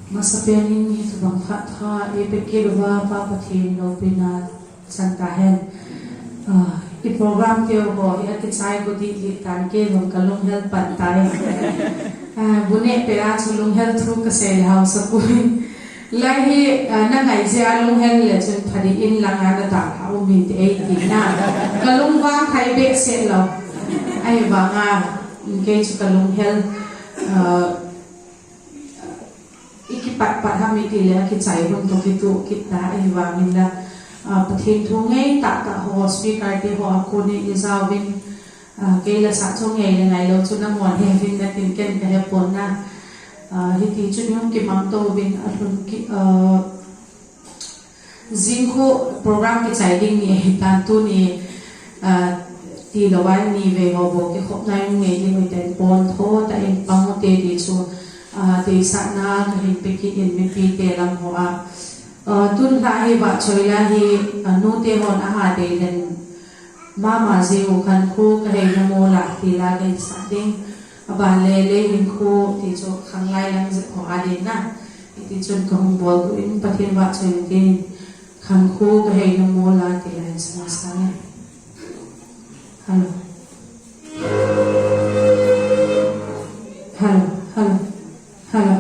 Masapianin ni tu bang fatha epekirwa papatin no pina santahen i program teo ho ya ki chai go di tan ke hom kalung hel pan tai bune pera chulung hel thru ka sel house pui lai hi na ngai je alung hel le chun phadi in langa da ta ha umi te ei ti na kalung wang khai be se lo ai wa nga ke chu kalung hel ikipat pat hami ti le ki chai hon to ki tu ki ta ai wa min la pathin thu ngai ta ta ho speaker ti ho ko ni izawin ke la sa chong ngai le ngai lo chu na mon he vin na tin ken ka he pon na hi ti chu nyom ki mam to bin atun ki zinko program ki chai ding ni ta tu ni ti lo wan ni ve ho bo ki khop nai ngai ni mo ten pon tho ta en pang te ti chu te sa na hin pe ki in mi pi te lam ho a tun la hi wa choi la hi nu te hon a ha de len ma ma je u khan khu ka he na mo la ti la le sa ding ba le le hin khu ti cho khang lai lang je ho a de na ti chon ko hum bol ku in pathin wa choi ke khan khu ka he na mo la ti la sa sa ne hello hello hello hello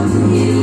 lòng